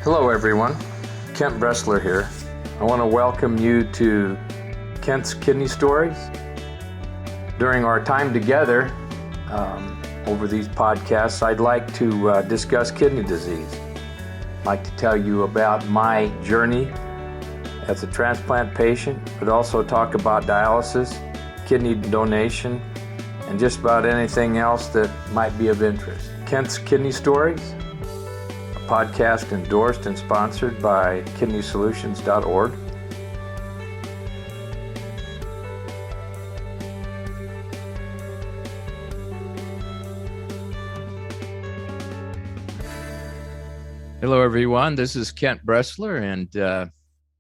Hello everyone, Kent Bressler here. I want to welcome you to Kent's Kidney Stories. During our time together over these podcasts, I'd like to discuss kidney disease. I'd like to tell you about my journey as a transplant patient, but also talk about dialysis, kidney donation, and just about anything else that might be of interest. Kent's Kidney Stories, a podcast endorsed and sponsored by kidneysolutions.org. Hello, everyone. This is Kent Bressler, and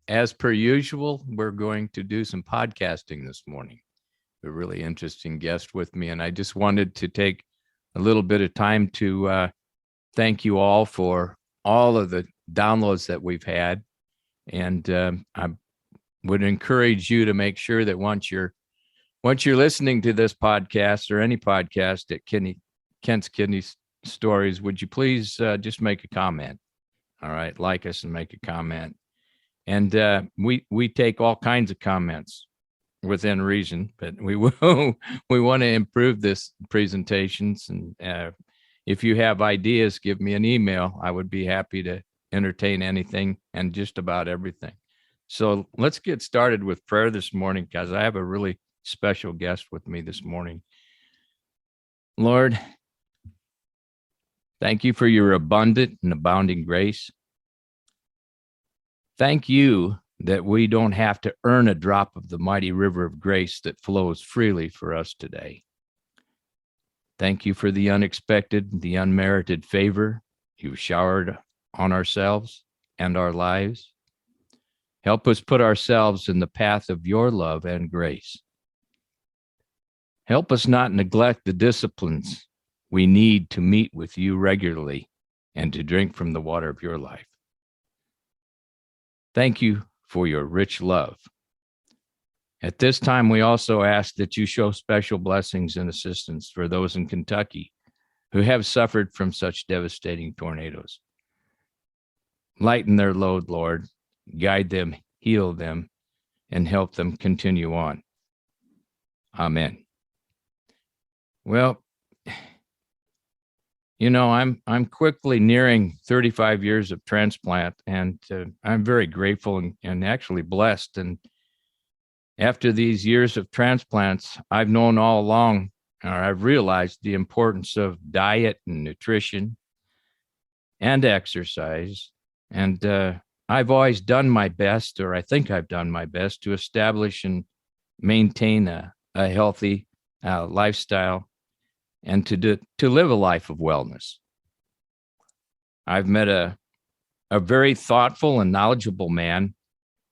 as per usual, we're going to do some podcasting this morning. A really interesting guest with me, and I just wanted to take a little bit of time to thank you all for all of the downloads that we've had, and I would encourage you to make sure that once you're listening to this podcast or any podcast at Kent's Kidney Stories, would you please just make a comment? All right, like us and make a comment. And we take all kinds of comments within reason, but we want to improve this presentations. And if you have ideas, give me an email. I would be happy to entertain anything and just about everything. So let's get started with prayer this morning, because I have a really special guest with me this morning. Lord, thank you for your abundant and abounding grace. Thank you that we don't have to earn a drop of the mighty river of grace that flows freely for us today. Thank you for the unexpected, the unmerited favor you've showered on ourselves and our lives. Help us put ourselves in the path of your love and grace. Help us not neglect the disciplines we need to meet with you regularly and to drink from the water of your life. Thank you for your rich love. At this time, we also ask that you show special blessings and assistance for those in Kentucky who have suffered from such devastating tornadoes. Lighten their load, Lord. Guide them, heal them, and help them continue on. Amen. Well, you know, I'm quickly nearing 35 years of transplant, and I'm very grateful and actually blessed. And after these years of transplants, I've known all along, or I've realized the importance of diet and nutrition and exercise. And I've always done my best, or I think I've done my best, to establish and maintain a healthy lifestyle and to live a life of wellness. I've met a very thoughtful and knowledgeable man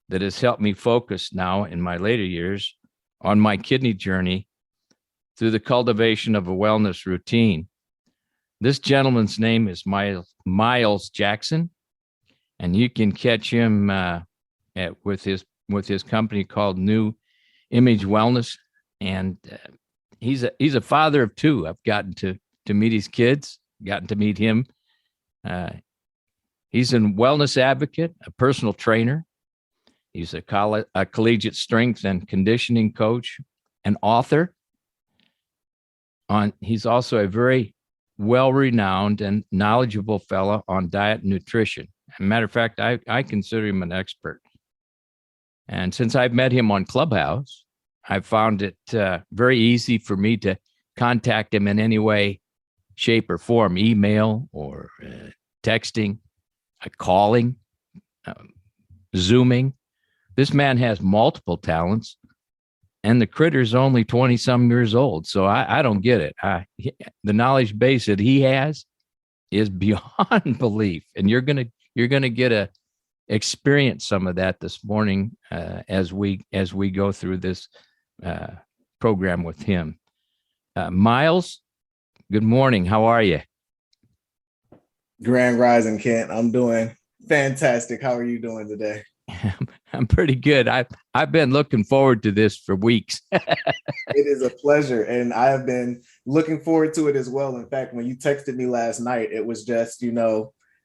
that has helped me focus now in my later years on my kidney journey through the cultivation of a wellness routine. This gentleman's name is Myles Jackson, and you can catch him with his company called New Image Wellness, and he's a father of two. I've gotten to meet his kids, gotten to meet him. He's a wellness advocate, a personal trainer. He's a collegiate strength and conditioning coach, an author. He's also a very well-renowned and knowledgeable fellow on diet and nutrition. As a matter of fact, I consider him an expert. And since I've met him on Clubhouse, I've found it very easy for me to contact him in any way, shape, or form, email or texting, calling, Zooming. This man has multiple talents, and the critter's only 20-some years old, so I don't get it. The knowledge base that he has is beyond belief, and you're gonna get a experience some of that this morning as we go through this program with him. Myles, good morning. How are you? Grand Rising, Kent. I'm doing fantastic. How are you doing today? I'm pretty good. I've been looking forward to this for weeks. It is a pleasure, and I have been looking forward to it as well. In fact, when you texted me last night, it was just,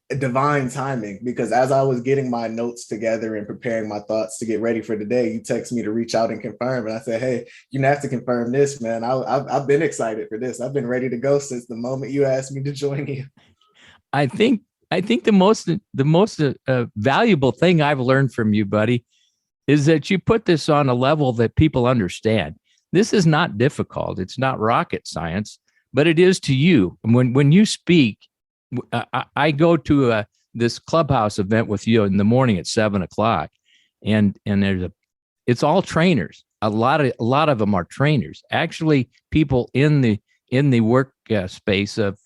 divine timing, because as I was getting my notes together and preparing my thoughts to get ready for the day, you text me to reach out and confirm. And I said, hey, you have to confirm this, man. I've been excited for this. I've been ready to go since the moment you asked me to join you. I think the most valuable thing I've learned from you, buddy, is that you put this on a level that people understand. This is not difficult. It's not rocket science, but it is to you. When you speak, I go to this clubhouse event with you in the morning at 7 o'clock, and it's all trainers. A lot of them are trainers. Actually, people in the work space of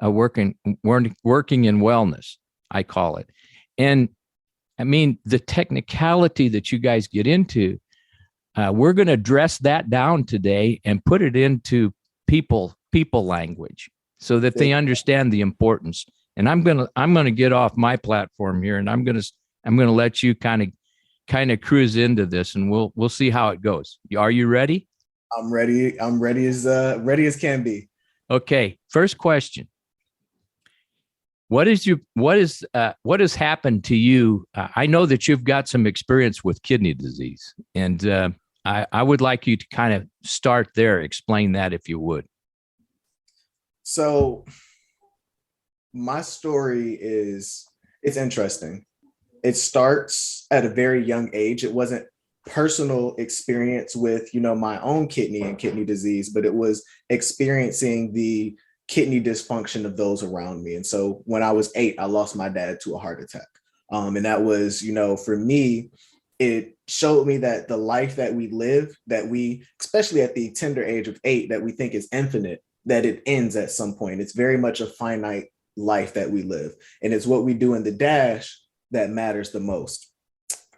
working in wellness, I call it. And I mean, the technicality that you guys get into, we're going to dress that down today and put it into people language so that they understand the importance. And I'm gonna get off my platform here, and I'm gonna let you kind of cruise into this, and we'll see how it goes. Are you ready? I'm ready. I'm ready as can be. Okay. First question. What has happened to you? I know that you've got some experience with kidney disease, and I would like you to kind of start there. Explain that if you would. So my story it's interesting. It starts at a very young age. It wasn't personal experience with, my own kidney and kidney disease, but it was experiencing the kidney dysfunction of those around me. And so when I was 8, I lost my dad to a heart attack. And that was, for me, it showed me that the life that we live, that we, especially at the tender age of 8, that we think is infinite, that it ends at some point. It's very much a finite life that we live. And it's what we do in the dash that matters the most.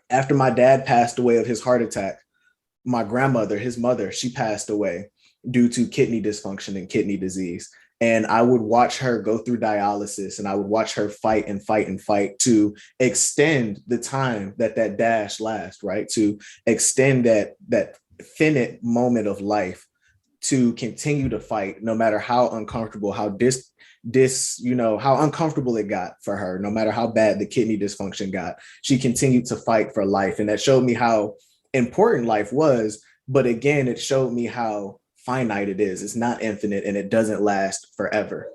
After my dad passed away of his heart attack, my grandmother, his mother, she passed away due to kidney dysfunction and kidney disease. And I would watch her go through dialysis, and I would watch her fight and fight and fight to extend the time that dash lasts, right? To extend that finite moment of life, to continue to fight no matter how uncomfortable, how how uncomfortable it got for her, no matter how bad the kidney dysfunction got. She continued to fight for life. And that showed me how important life was. But again, it showed me how finite it is. It's not infinite, and it doesn't last forever.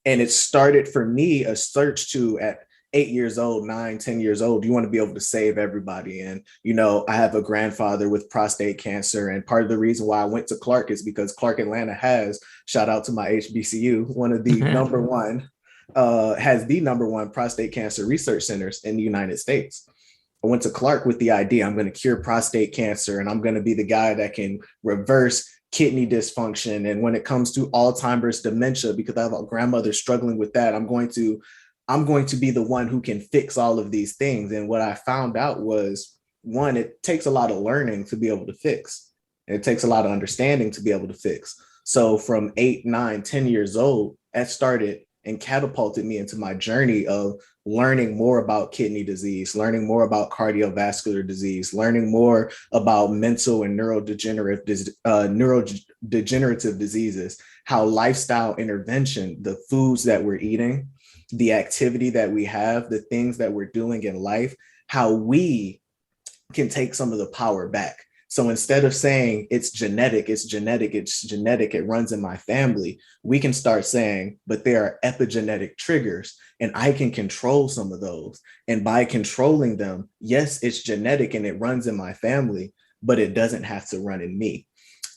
And it started for me a search to, at 8 years old, 9, 10 years old, you want to be able to save everybody. And, I have a grandfather with prostate cancer. And part of the reason why I went to Clark is because Clark Atlanta has, shout out to my HBCU, one of the has the number one prostate cancer research centers in the United States. I went to Clark with the idea, I'm going to cure prostate cancer, and I'm going to be the guy that can reverse kidney dysfunction. And when it comes to Alzheimer's, dementia, because I have a grandmother struggling with that, I'm going to be the one who can fix all of these things. And what I found out was, one, it takes a lot of learning to be able to fix. And it takes a lot of understanding to be able to fix. So from 8, 9, 10 years old, that started and catapulted me into my journey of learning more about kidney disease, learning more about cardiovascular disease, learning more about mental and neurodegenerative diseases, how lifestyle intervention, the foods that we're eating, the activity that we have, the things that we're doing in life, how we can take some of the power back. So instead of saying it's genetic, it runs in my family, we can start saying, but there are epigenetic triggers, and I can control some of those. And by controlling them, yes, it's genetic and it runs in my family, but it doesn't have to run in me.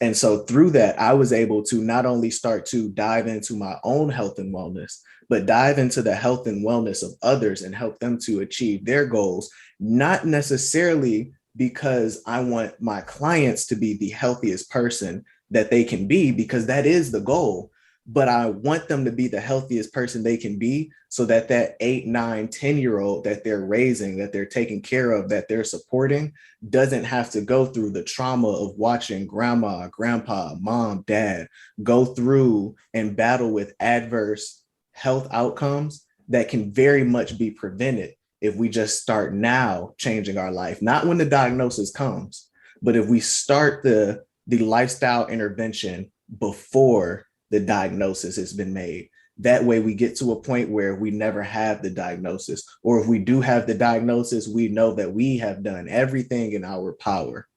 And so through that, I was able to not only start to dive into my own health and wellness, but dive into the health and wellness of others and help them to achieve their goals, not necessarily because I want my clients to be the healthiest person that they can be, because that is the goal. But I want them to be the healthiest person they can be, so that 8, 9, 10-year-old that they're raising, that they're taking care of, that they're supporting, doesn't have to go through the trauma of watching grandma, grandpa, mom, dad go through and battle with adverse health outcomes that can very much be prevented if we just start now changing our life. Not when the diagnosis comes, but if we start the lifestyle intervention before the diagnosis has been made. That way we get to a point where we never have the diagnosis, or if we do have the diagnosis, we know that we have done everything in our power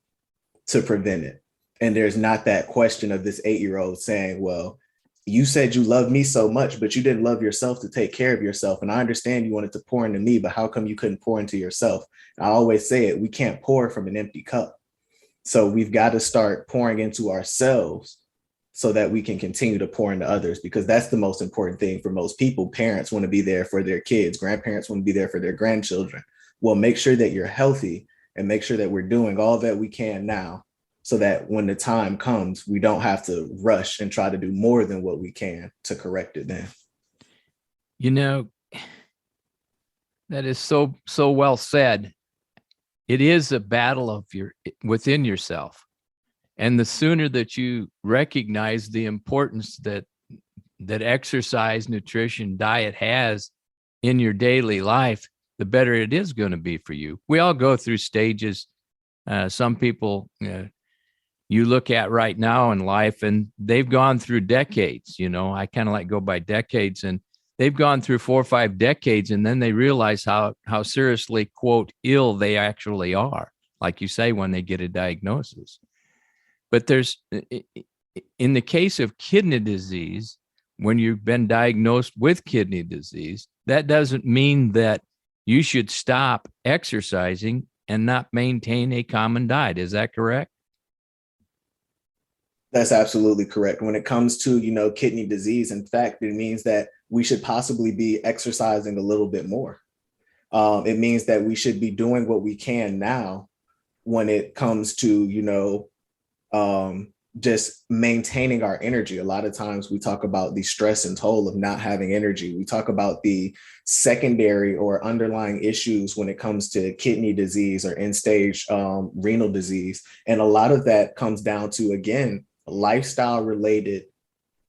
to prevent it. And there's not that question of this 8-year-old saying, well, you said you love me so much, but you didn't love yourself to take care of yourself. And I understand you wanted to pour into me, but how come you couldn't pour into yourself? I always say it, we can't pour from an empty cup. So we've got to start pouring into ourselves so that we can continue to pour into others, because that's the most important thing for most people. Parents want to be there for their kids. Grandparents want to be there for their grandchildren. Well, make sure that you're healthy and make sure that we're doing all that we can now, so that when the time comes, we don't have to rush and try to do more than what we can to correct it then. You know, that is so well said. It is a battle of within yourself. And the sooner that you recognize the importance that exercise, nutrition, diet has in your daily life, the better it is going to be for you. We all go through stages. Some people you look at right now in life, and they've gone through decades. I kind of like go by decades, and they've gone through 4 or 5 decades, and then they realize how seriously, quote, ill they actually are, like you say, when they get a diagnosis. But in the case of kidney disease, when you've been diagnosed with kidney disease, that doesn't mean that you should stop exercising and not maintain a common diet. Is that correct? That's absolutely correct. When it comes to, kidney disease, in fact, it means that we should possibly be exercising a little bit more. It means that we should be doing what we can now when it comes to, just maintaining our energy. A lot of times we talk about the stress and toll of not having energy. We talk about the secondary or underlying issues when it comes to kidney disease or end-stage renal disease. And a lot of that comes down to, again, lifestyle related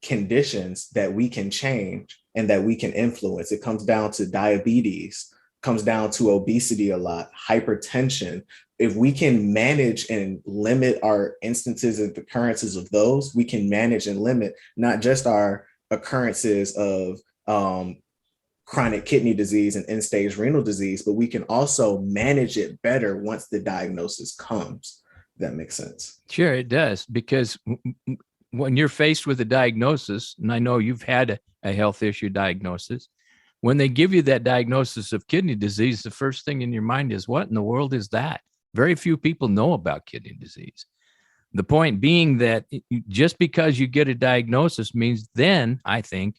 conditions that we can change and that we can influence. It comes down to diabetes, comes down to obesity a lot, hypertension. If we can manage and limit our instances and occurrences of those, we can manage and limit not just our occurrences of chronic kidney disease and end-stage renal disease, but we can also manage it better once the diagnosis comes. That makes sense. Sure, it does. Because when you're faced with a diagnosis, and I know you've had a health issue diagnosis, when they give you that diagnosis of kidney disease, the first thing in your mind is, what in the world is that? Very few people know about kidney disease. The point being that just because you get a diagnosis means then, I think,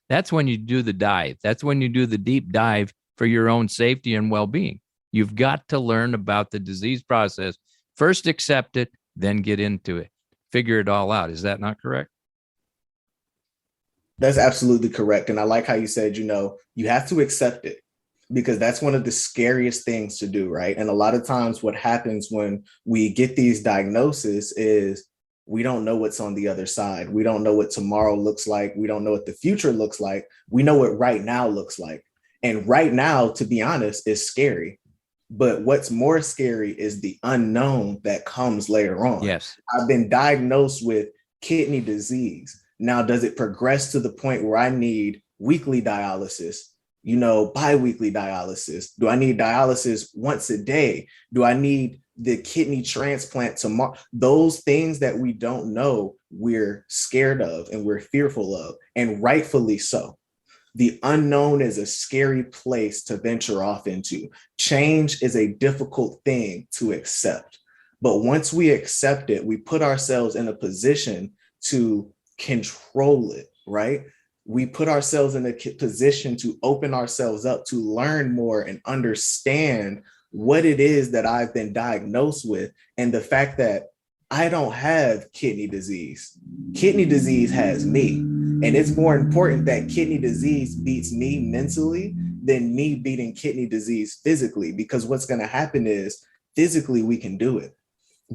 that's when you do the dive. That's when you do the deep dive for your own safety and well-being. You've got to learn about the disease process. First accept it, then get into it. Figure it all out. Is that not correct? That's absolutely correct. And I like how you said, you have to accept it, because that's one of the scariest things to do, right? And a lot of times what happens when we get these diagnoses is we don't know what's on the other side. We don't know what tomorrow looks like. We don't know what the future looks like. We know what right now looks like. And right now, to be honest, is scary. But what's more scary is the unknown that comes later on. Yes. I've been diagnosed with kidney disease. Now, does it progress to the point where I need weekly dialysis, biweekly dialysis? Do I need dialysis once a day? Do I need the kidney transplant tomorrow? Those things that we don't know, we're scared of and we're fearful of, and rightfully so. The unknown is a scary place to venture off into. Change is a difficult thing to accept. But once we accept it, we put ourselves in a position to control it, right? We put ourselves in a position to open ourselves up, to learn more and understand what it is that I've been diagnosed with, and the fact that I don't have kidney disease. Kidney disease has me. And it's more important that kidney disease beats me mentally than me beating kidney disease physically, because what's going to happen is physically we can do it.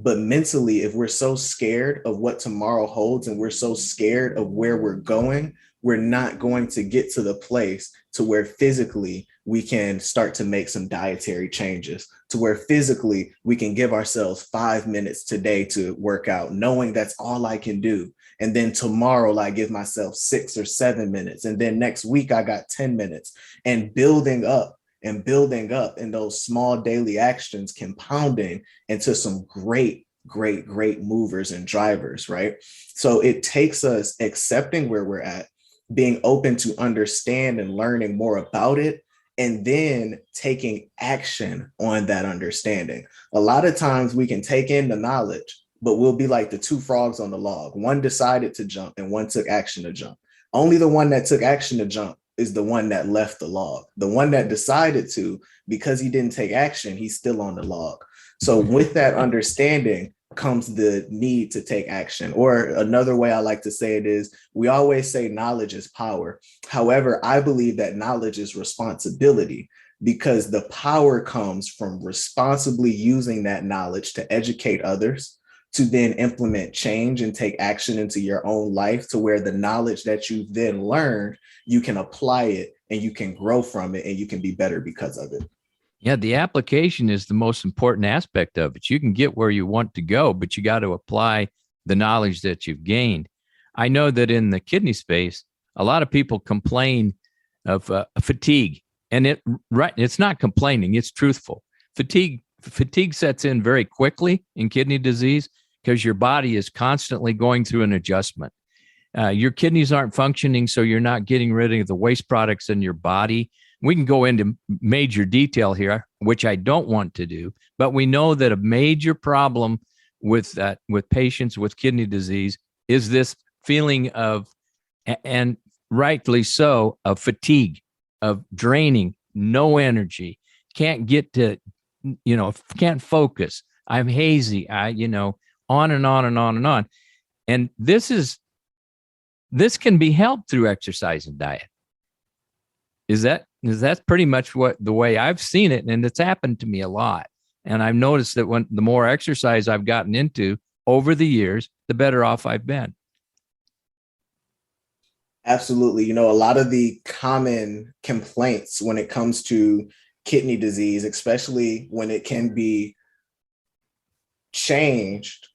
But mentally, if we're so scared of what tomorrow holds and we're so scared of where we're going, we're not going to get to the place to where physically we can start to make some dietary changes, to where physically we can give ourselves 5 minutes today to work out, knowing that's all I can do. And then tomorrow, I give myself 6 or 7 minutes. And then next week, I got 10 minutes, and building up in those small daily actions, compounding into some great movers and drivers, right? So it takes us accepting where we're at, being open to understand and learning more about it, and then taking action on that understanding. A lot of times we can take in the knowledge, but we'll be like the two frogs on the log. One decided to jump and one took action to jump. Only the one that took action to jump is the one that left the log. The one that decided to, because he didn't take action, he's still on the log. So with that understanding comes the need to take action. Or another way I like to say it is, we always say knowledge is power. However, I believe that knowledge is responsibility, because the power comes from responsibly using that knowledge to educate others, to then implement change and take action into your own life, to where the knowledge that you've then learned, you can apply it and you can grow from it and you can be better because of it. Yeah, the application is the most important aspect of it. You can get where you want to go, but you got to apply the knowledge that you've gained. I know that in the kidney space, a lot of people complain of fatigue, and it's not complaining, it's truthful. Fatigue sets in very quickly in kidney disease because your body is constantly going through an adjustment. Your kidneys aren't functioning, so you're not getting rid of the waste products in your body. We can go into major detail here, which I don't want to do, but we know that a major problem with patients with kidney disease is this feeling of, and rightly so, of fatigue, of draining, no energy, can't get to, can't focus. I'm hazy. On and on and on and on. And this can be helped through exercise and diet. That's pretty much the way I've seen it, and it's happened to me a lot. And I've noticed that when the more exercise I've gotten into over the years, the better off I've been. Absolutely. A lot of the common complaints when it comes to kidney disease, especially when it can be changed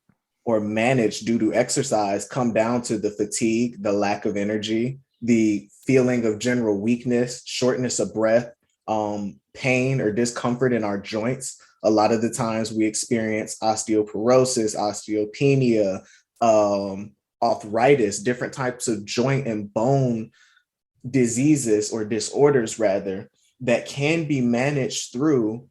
or managed due to exercise, come down to the fatigue, the lack of energy, the feeling of general weakness, shortness of breath, pain or discomfort in our joints. A lot of the times we experience osteoporosis, osteopenia, arthritis, different types of joint and bone diseases or disorders, rather, that can be managed through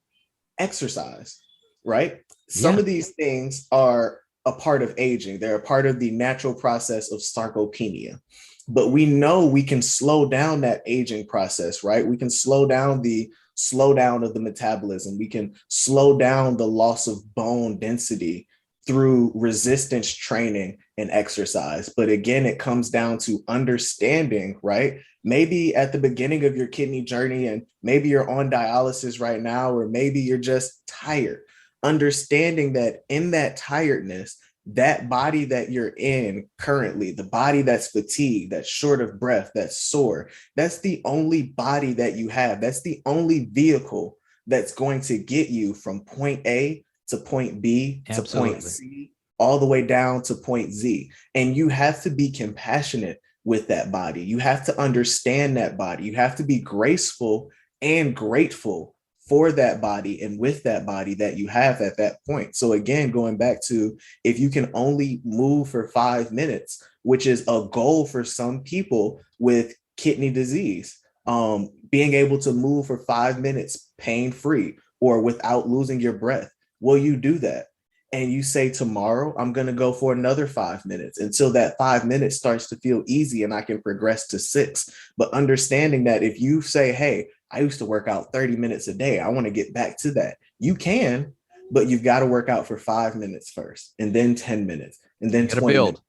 exercise, right? Some of these things are a part of aging. They're a part of the natural process of sarcopenia. But we know we can slow down that aging process, right? We can slow down the slowdown of the metabolism. We can slow down the loss of bone density through resistance training and exercise. But again, it comes down to understanding, right? Maybe at the beginning of your kidney journey, and maybe you're on dialysis right now, or maybe you're just tired. Understanding that in that tiredness, that body that you're in currently, the body that's fatigued, that's short of breath, that's sore, that's the only body that you have. That's the only vehicle that's going to get you from point A to point B to point C, all the way down to point Z. And you have to be compassionate with that body. You have to understand that body. You have to be graceful and grateful for that body and with that body that you have at that point. So again, going back to, if you can only move for 5 minutes, which is a goal for some people with kidney disease, being able to move for 5 minutes pain-free or without losing your breath, will you do that? And you say, tomorrow, I'm going to go for another 5 minutes until that 5 minutes starts to feel easy and I can progress to 6. But understanding that if you say, hey, I used to work out 30 minutes a day, I want to get back to that. You can, but you've got to work out for 5 minutes first, and then 10 minutes, and then 20 minutes.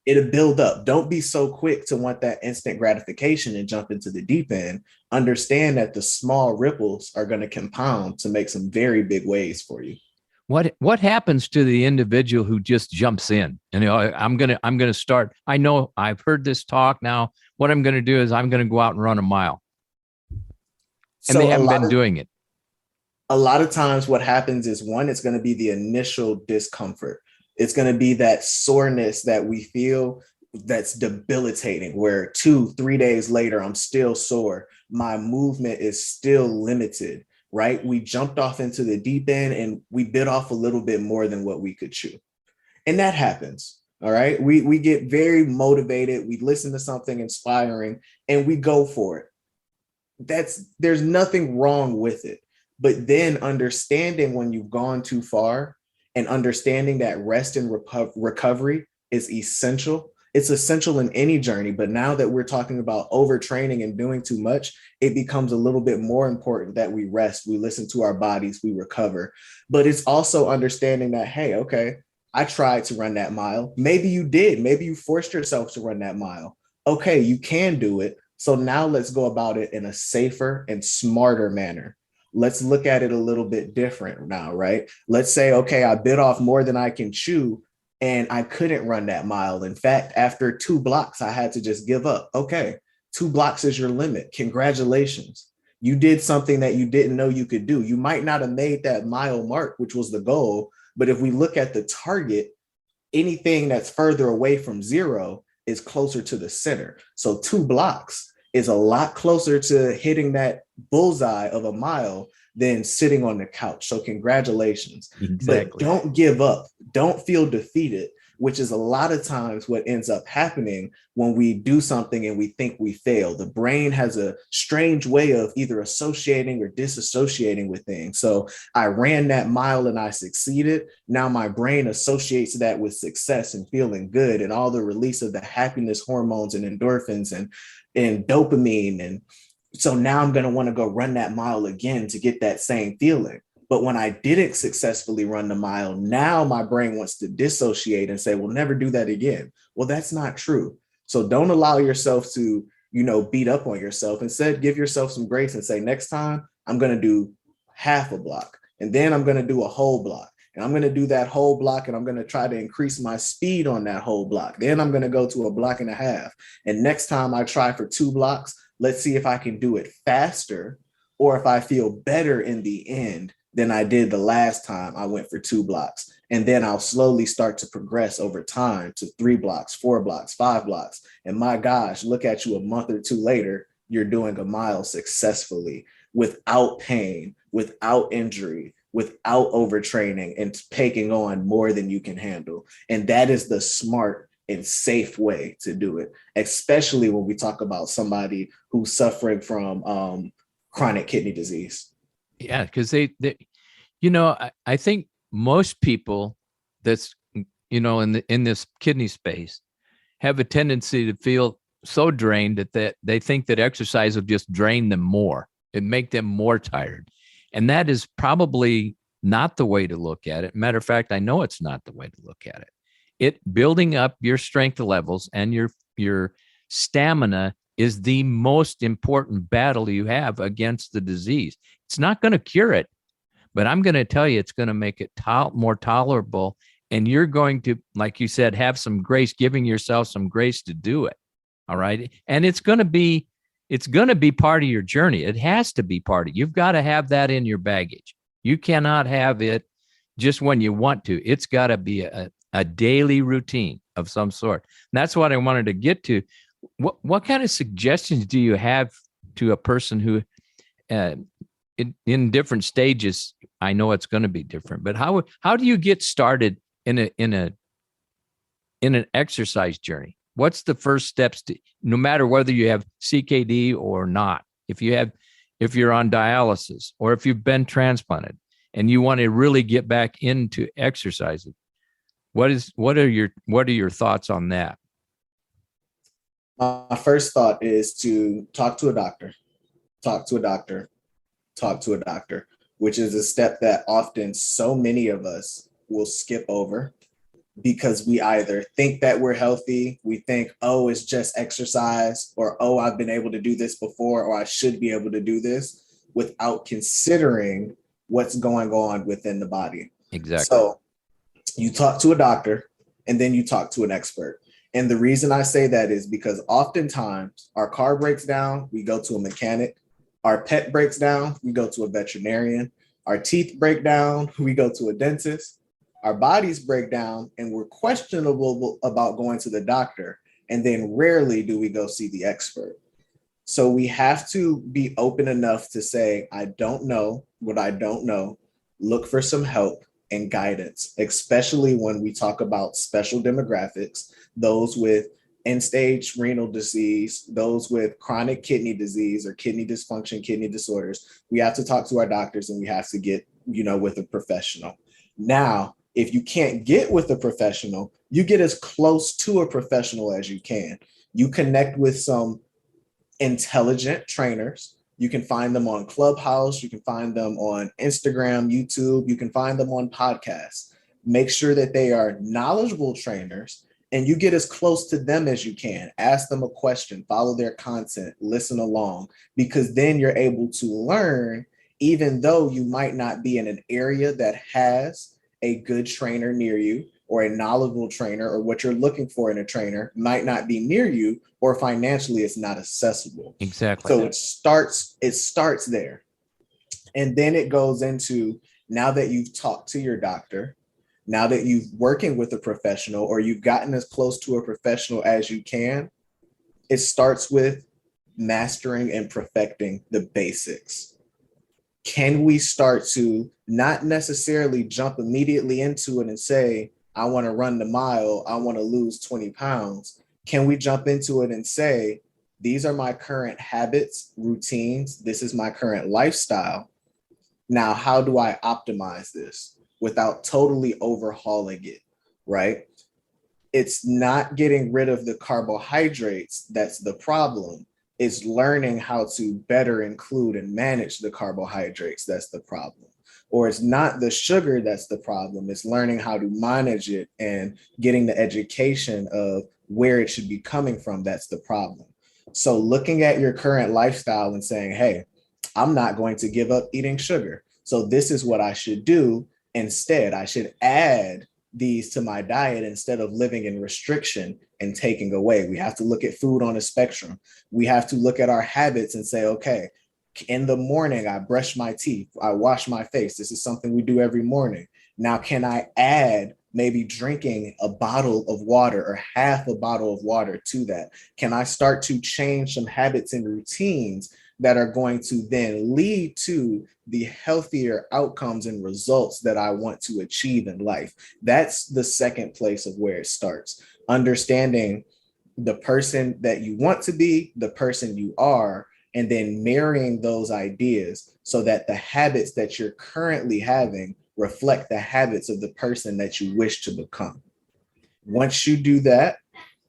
It'll build up. Don't be so quick to want that instant gratification and jump into the deep end. Understand that the small ripples are going to compound to make some very big waves for you. what happens to the individual who just jumps in and I'm gonna start. I know I've heard this talk now. What I'm gonna do is I'm gonna go out and run a mile, and they So haven't been doing it. a lot of times what happens is, one, it's going to be the initial discomfort. It's going to be that soreness that we feel that's debilitating, where 2 3 days later I'm still sore, my movement is still limited, right? We jumped off into the deep end and we bit off a little bit more than what we could chew, and that happens. All right, we get very motivated, we listen to something inspiring and we go for it. There's nothing wrong with it. But then understanding when you've gone too far, and understanding that rest and recovery is essential. It's essential in any journey, but now that we're talking about overtraining and doing too much, it becomes a little bit more important that we rest, we listen to our bodies, we recover. But it's also understanding that, hey, okay, I tried to run that mile. Maybe you did. Maybe you forced yourself to run that mile. Okay, you can do it. So now let's go about it in a safer and smarter manner. Let's look at it a little bit different now, right? Let's say, okay, I bit off more than I can chew and I couldn't run that mile. In fact, after 2 blocks, I had to just give up. Okay, 2 blocks is your limit. Congratulations. You did something that you didn't know you could do. You might not have made that mile mark, which was the goal. But if we look at the target, anything that's further away from zero is closer to the center. So 2 blocks is a lot closer to hitting that bullseye of a mile than sitting on the couch. So congratulations. Exactly. But don't give up. Don't feel defeated, which is a lot of times what ends up happening when we do something and we think we fail. The brain has a strange way of either associating or disassociating with things. So I ran that mile and I succeeded. Now my brain associates that with success and feeling good and all the release of the happiness hormones and endorphins and dopamine. And so now I'm going to want to go run that mile again to get that same feeling. But when I didn't successfully run the mile, now my brain wants to dissociate and say, well, never do that again. Well, that's not true. So don't allow yourself to, beat up on yourself. Instead, give yourself some grace and say, next time I'm going to do half a block, and then I'm going to do a whole block. And I'm going to do that whole block, and I'm going to try to increase my speed on that whole block. Then I'm going to go to a block and a half. And next time I try for 2 blocks, let's see if I can do it faster or if I feel better in the end than I did the last time I went for 2 blocks. And then I'll slowly start to progress over time to 3 blocks, 4 blocks, 5 blocks. And my gosh, look at you a month or two later, you're doing a mile successfully without pain, without injury, without overtraining and taking on more than you can handle. And that is the smart and safe way to do it, especially when we talk about somebody who's suffering from chronic kidney disease. Yeah, because I think most people that's in this kidney space have a tendency to feel so drained that they think that exercise will just drain them more and make them more tired. And that is probably not the way to look at it. Matter of fact, I know it's not the way to look at it. Building up your strength levels and your stamina is the most important battle you have against the disease. It's not going to cure it, but I'm going to tell you, it's going to make it more tolerable. And you're going to, like you said, have some grace, giving yourself some grace to do it. All right. And it's going to be part of your journey. It has to be part of it. You've got to have that in your baggage. You cannot have it just when you want to. It's got to be a daily routine of some sort. And that's what I wanted to get to. What kind of suggestions do you have to a person who in different stages? I know it's going to be different, but how do you get started in an exercise journey? What's the first steps to, no matter whether you have CKD or not, if you're on dialysis or if you've been transplanted and you want to really get back into exercising? What are your thoughts on that? My first thought is to talk to a doctor, which is a step that often so many of us will skip over because we either think that we're healthy, we think, oh, it's just exercise, or, oh, I've been able to do this before, or I should be able to do this, without considering what's going on within the body. Exactly. So you talk to a doctor and then you talk to an expert. And the reason I say that is because oftentimes our car breaks down, we go to a mechanic. Our pet breaks down, we go to a veterinarian. Our teeth break down, we go to a dentist. Our bodies break down, and we're questionable about going to the doctor. And then rarely do we go see the expert. So we have to be open enough to say, I don't know what I don't know. Look for some help and guidance, especially when we talk about special demographics, those with end stage renal disease, those with chronic kidney disease or kidney dysfunction, kidney disorders. We have to talk to our doctors and we have to get, with a professional. Now, if you can't get with a professional, you get as close to a professional as you can. You connect with some intelligent trainers. You can find them on Clubhouse. You can find them on Instagram, YouTube. You can find them on podcasts. Make sure that they are knowledgeable trainers and you get as close to them as you can. Ask them a question, follow their content, listen along, because then you're able to learn, even though you might not be in an area that has a good trainer near you or a knowledgeable trainer, or what you're looking for in a trainer might not be near you, or financially it's not accessible. Exactly. So it starts there. And then it goes into, now that you've talked to your doctor, now that you've working with a professional or you've gotten as close to a professional as you can, it starts with mastering and perfecting the basics. Can we start to not necessarily jump immediately into it and say, I want to run the mile, I want to lose 20 pounds? Can we jump into it and say, these are my current habits, routines, this is my current lifestyle. Now, how do I optimize this without totally overhauling it, right? It's not getting rid of the carbohydrates that's the problem. It's learning how to better include and manage the carbohydrates that's the problem. Or it's not the sugar that's the problem. It's learning how to manage it and getting the education of where it should be coming from that's the problem. So looking at your current lifestyle and saying, hey, I'm not going to give up eating sugar. So this is what I should do instead. I should add these to my diet instead of living in restriction and taking away. We have to look at food on a spectrum. We have to look at our habits and say, okay, in the morning, I brush my teeth, I wash my face. This is something we do every morning. Now, can I add maybe drinking a bottle of water or half a bottle of water to that? Can I start to change some habits and routines that are going to then lead to the healthier outcomes and results that I want to achieve in life? That's the second place of where it starts. Understanding the person that you want to be, the person you are, and then marrying those ideas so that the habits that you're currently having reflect the habits of the person that you wish to become. Once you do that,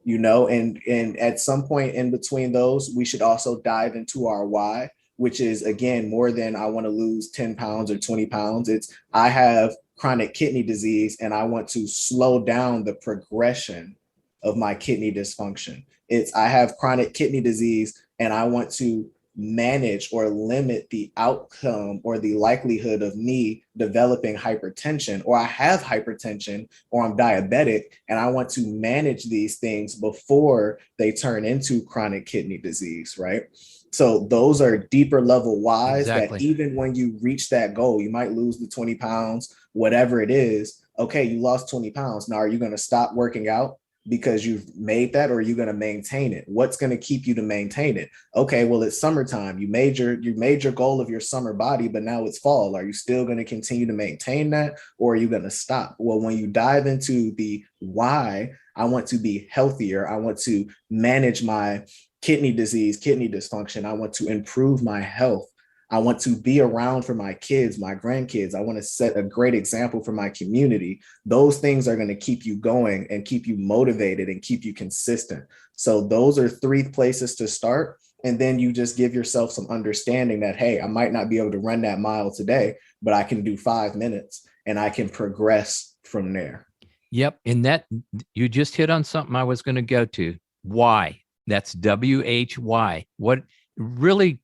and at some point in between those, we should also dive into our why, which is, again, more than I want to lose 10 pounds or 20 pounds. It's, I have chronic kidney disease and I want to slow down the progression of my kidney dysfunction. It's, I have chronic kidney disease and I want to manage or limit the outcome or the likelihood of me developing hypertension, or I have hypertension or I'm diabetic and I want to manage these things before they turn into chronic kidney disease, right? So those are deeper level whys Exactly. that even when you reach that goal, you might lose the 20 pounds, whatever it is. Okay, you lost 20 pounds. Now, are you going to stop working out because you've made that, or are you going to maintain it? What's going to keep you to maintain it? Okay, well, it's summertime. You made your goal of your summer body, but now it's fall. Are you still going to continue to maintain that, or are you going to stop? Well, when you dive into the why, I want to be healthier, I want to manage my kidney disease, kidney dysfunction, I want to improve my health, I want to be around for my kids, my grandkids. I want to set a great example for my community. Those things are going to keep you going and keep you motivated and keep you consistent. So those are 3 places to start. And then you just give yourself some understanding that, hey, I might not be able to run that mile today, but I can do 5 minutes and I can progress from there. Yep. And that, you just hit on something I was going to go to. Why? That's WHY. What? Really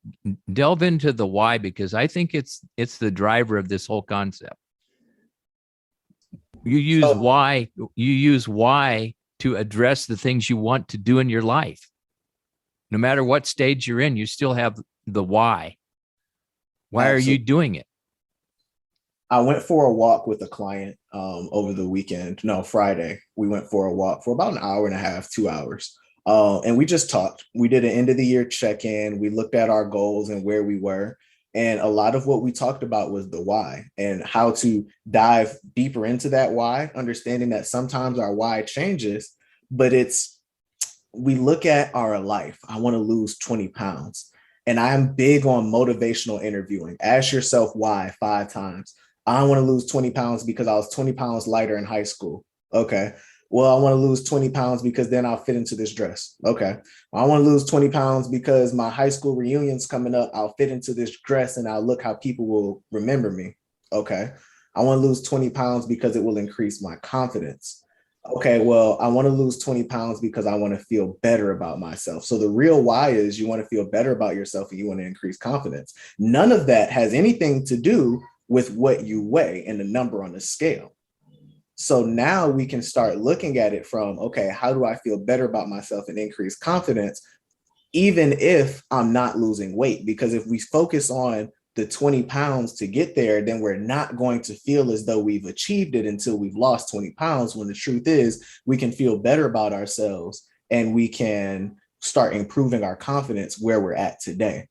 delve into the why, because I think it's the driver of this whole concept. You use So why. You use why to address the things you want to do in your life. No matter what stage you're in, you still have the why. Why are you absolutely. doing it? I went for a walk with a client over the weekend. No, Friday. We went for a walk for about an hour and a half, 2 hours. And we just talked. We did an end of the year check in. We looked at our goals and where we were. And a lot of what we talked about was the why and how to dive deeper into that why, understanding that sometimes our why changes, but we look at our life. I want to lose 20 pounds. And I'm big on motivational interviewing. Ask yourself why 5 times. I want to lose 20 pounds because I was 20 pounds lighter in high school. Okay. Well, I want to lose 20 pounds because then I'll fit into this dress. Okay. Well, I want to lose 20 pounds because my high school reunion's coming up. I'll fit into this dress and I'll look how people will remember me. Okay. I want to lose 20 pounds because it will increase my confidence. Okay, well, I want to lose 20 pounds because I want to feel better about myself. So the real why is you want to feel better about yourself and you want to increase confidence. None of that has anything to do with what you weigh and the number on the scale. So now we can start looking at it from, okay, how do I feel better about myself and increase confidence, even if I'm not losing weight? Because if we focus on the 20 pounds to get there, then we're not going to feel as though we've achieved it until we've lost 20 pounds. When the truth is, we can feel better about ourselves and we can start improving our confidence where we're at today.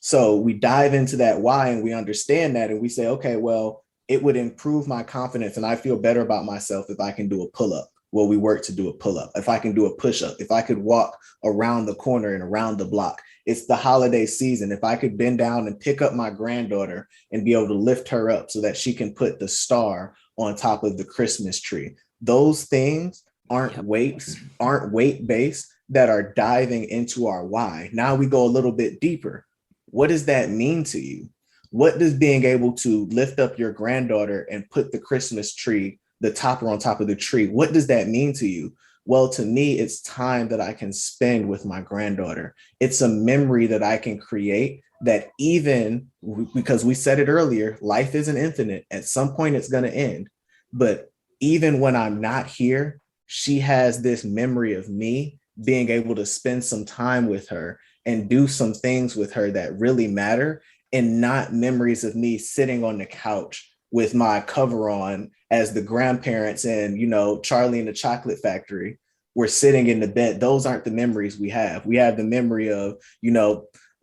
So we dive into that why and we understand that and we say, okay, well, it would improve my confidence and I feel better about myself if I can do a pull up. Well, we work to do a pull up. If I can do a push up, if I could walk around the corner and around the block, it's the holiday season. If I could bend down and pick up my granddaughter and be able to lift her up so that she can put the star on top of the Christmas tree, those things Yep. aren't weight based, that are diving into our why. Now we go a little bit deeper. What does that mean to you? What does being able to lift up your granddaughter and put the Christmas tree, the topper on top of the tree, what does that mean to you? Well, to me, it's time that I can spend with my granddaughter. It's a memory that I can create that, even because we said it earlier, life isn't infinite. At some point, it's going to end. But even when I'm not here, she has this memory of me being able to spend some time with her and do some things with her that really matter, and not memories of me sitting on the couch with my cover on as the grandparents and, Charlie and the Chocolate Factory were sitting in the bed. Those aren't the memories we have. We have the memory of,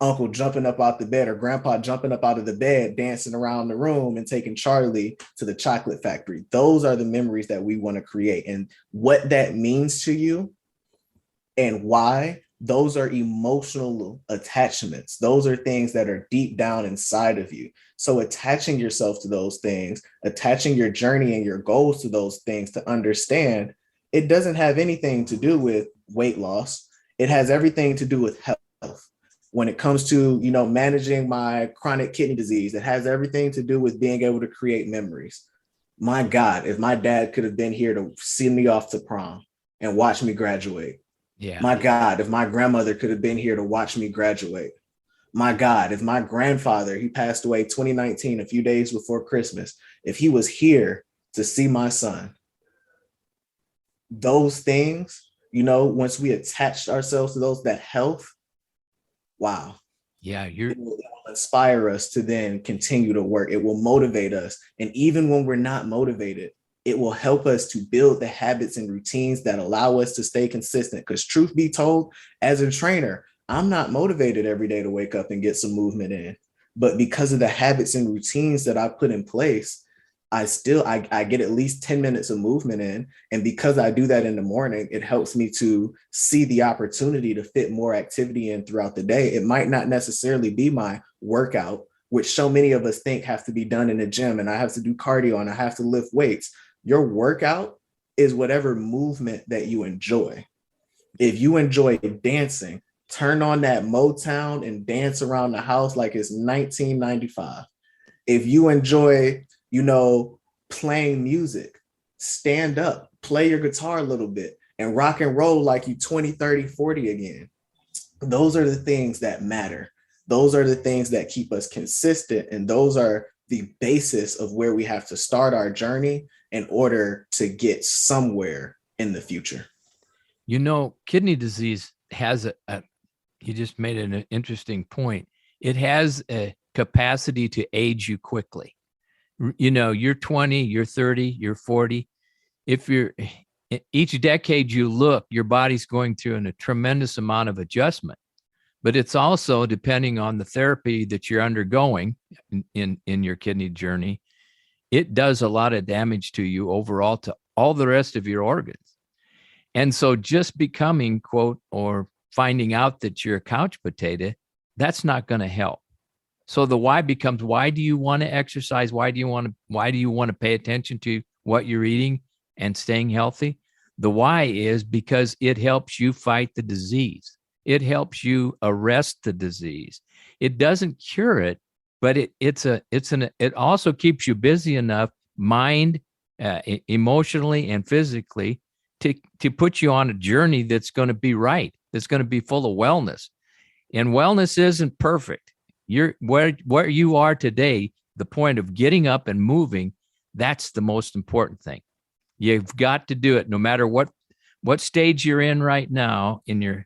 uncle jumping up out the bed or grandpa jumping up out of the bed, dancing around the room and taking Charlie to the chocolate factory. Those are the memories that we want to create. And what that means to you and why, those are emotional attachments. Those are things that are deep down inside of you. So attaching yourself to those things, attaching your journey and your goals to those things, to understand it doesn't have anything to do with weight loss. It has everything to do with health. When it comes to, managing my chronic kidney disease, it has everything to do with being able to create memories. My God, if my dad could have been here to see me off to prom and watch me graduate. Yeah. My God, if my grandmother could have been here to watch me graduate. My God, if my grandfather, he passed away 2019, a few days before Christmas, if he was here to see my son. Those things, once we attach ourselves to those, that health, wow, Yeah. it will inspire us to then continue to work. It will motivate us. And even when we're not motivated, it will help us to build the habits and routines that allow us to stay consistent. Because truth be told, as a trainer, I'm not motivated every day to wake up and get some movement in. But because of the habits and routines that I put in place, I get at least 10 minutes of movement in. And because I do that in the morning, it helps me to see the opportunity to fit more activity in throughout the day. It might not necessarily be my workout, which so many of us think have to be done in the gym, and I have to do cardio and I have to lift weights. Your workout is whatever movement that you enjoy. If you enjoy dancing, turn on that Motown and dance around the house like it's 1995. If you enjoy, playing music, stand up, play your guitar a little bit and rock and roll like you 20, 30, 40 again. Those are the things that matter. Those are the things that keep us consistent. And those are the basis of where we have to start our journey in order to get somewhere in the future. You know, kidney disease has you just made an interesting point. It has a capacity to age you quickly. You know, you're 20, you're 30, you're 40. If you're each decade you look, your body's going through a tremendous amount of adjustment. But it's also depending on the therapy that you're undergoing in your kidney journey, it does a lot of damage to you overall to all the rest of your organs. And so just becoming, quote, or finding out that you're a couch potato, that's not going to help. So the why becomes, why do you want to exercise? Why do you want to pay attention to what you're eating and staying healthy? The why is because it helps you fight the disease. It helps you arrest the disease. It doesn't cure it, but it also keeps you busy enough, mind, emotionally and physically, to put you on a journey that's going to be right, that's going to be full of wellness. And wellness isn't perfect. You're where you are today, the point of getting up and moving, that's the most important thing. You've got to do it no matter what stage you're in right now in your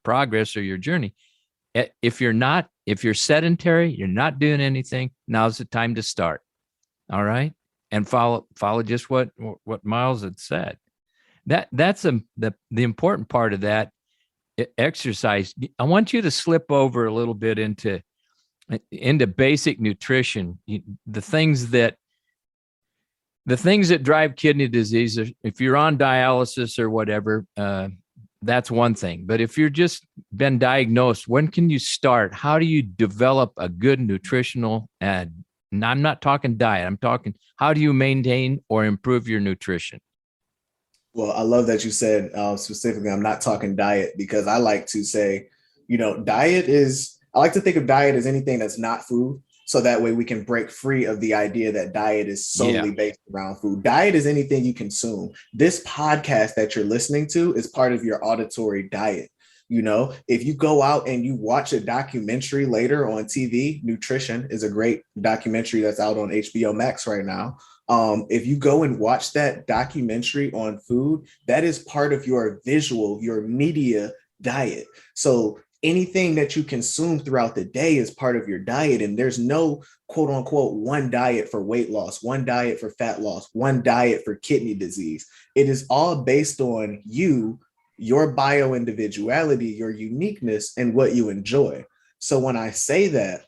progress or your journey. If you're sedentary, you're not doing anything, now's the time to start. All right? And follow just what Myles had said. That's the important part of that exercise. I want you to slip over a little bit into basic nutrition. The things that drive kidney disease, if you're on dialysis or whatever, that's one thing. But if you're just been diagnosed, when can you start? How do you develop a good nutritional, and I'm not talking diet, I'm talking how do you maintain or improve your nutrition? Well, I love that you said specifically, I'm not talking diet, because I like to say, I like to think of diet as anything that's not food. So that way we can break free of the idea that diet is solely based around food. Diet is anything you consume. This podcast that you're listening to is part of your auditory diet. If you go out and you watch a documentary later on TV, Nutrition is a great documentary that's out on HBO Max right now. If you go and watch that documentary on food, that is part of your media diet. So anything that you consume throughout the day is part of your diet. And there's no quote unquote one diet for weight loss, one diet for fat loss, one diet for kidney disease. It is all based on your bio individuality, your uniqueness, and what you enjoy. So when I say that,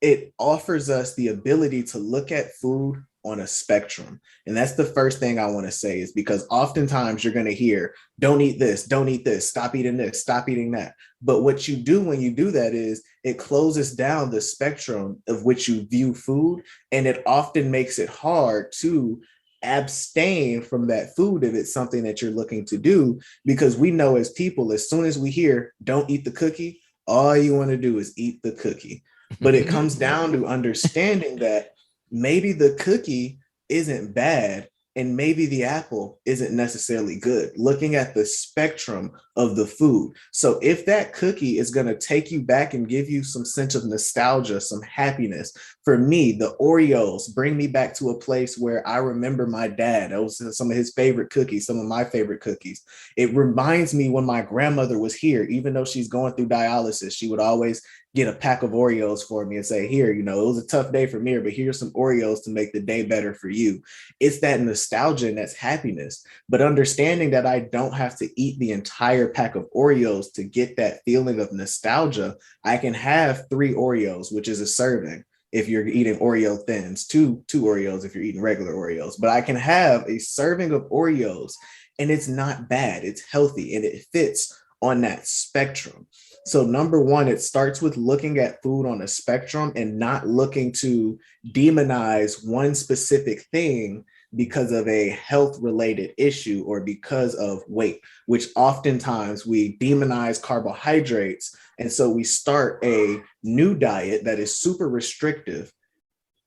it offers us the ability to look at food on a spectrum. And that's the first thing I want to say, is because oftentimes you're going to hear, don't eat this, stop eating this, stop eating that. But what you do when you do that is it closes down the spectrum of which you view food. And it often makes it hard to abstain from that food if it's something that you're looking to do, because we know as people, as soon as we hear, don't eat the cookie, all you want to do is eat the cookie. But it comes down to understanding that maybe the cookie isn't bad and maybe the apple isn't necessarily good, looking at the spectrum of the food. So if that cookie is going to take you back and give you some sense of nostalgia, some happiness, for me, the Oreos bring me back to a place where I remember my dad. Those are some of his favorite cookies, some of my favorite cookies. It reminds me when my grandmother was here, even though she's going through dialysis, she would always get a pack of Oreos for me and say, here, it was a tough day for me, but here's some Oreos to make the day better for you. It's that nostalgia and that's happiness. But understanding that I don't have to eat the entire pack of Oreos to get that feeling of nostalgia, I can have 3 Oreos, which is a serving if you're eating Oreo thins, two Oreos if you're eating regular Oreos. But I can have a serving of Oreos and it's not bad, it's healthy, and it fits on that spectrum. So number one, it starts with looking at food on a spectrum and not looking to demonize one specific thing because of a health related issue or because of weight, which oftentimes we demonize carbohydrates. And so we start a new diet that is super restrictive,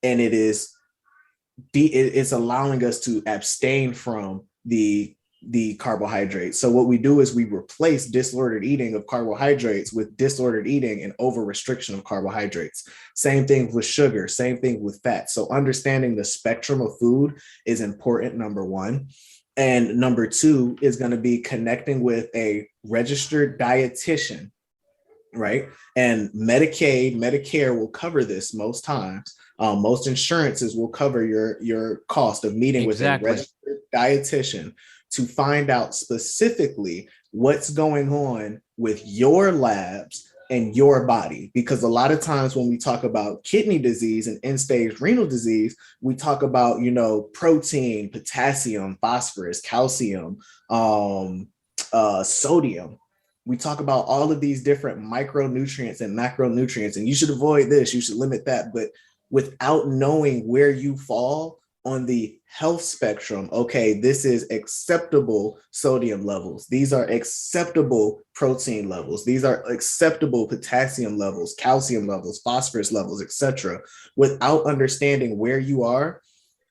and it's allowing us to abstain from the the carbohydrates. So what we do is we replace disordered eating of carbohydrates with disordered eating and over restriction of carbohydrates. Same thing with sugar, same thing with fat. So understanding the spectrum of food is important, number one. And number two is going to be connecting with a registered dietitian, right? And Medicaid, Medicare will cover this most times. Most insurances will cover your cost of meeting with a Exactly. registered dietitian to find out specifically what's going on with your labs and your body. Because a lot of times when we talk about kidney disease and end-stage renal disease, we talk about, protein, potassium, phosphorus, calcium, sodium. We talk about all of these different micronutrients and macronutrients, and you should avoid this, you should limit that. But without knowing where you fall on the health spectrum, okay, this is acceptable sodium levels. These are acceptable protein levels. These are acceptable potassium levels, calcium levels, phosphorus levels, etc. Without understanding where you are,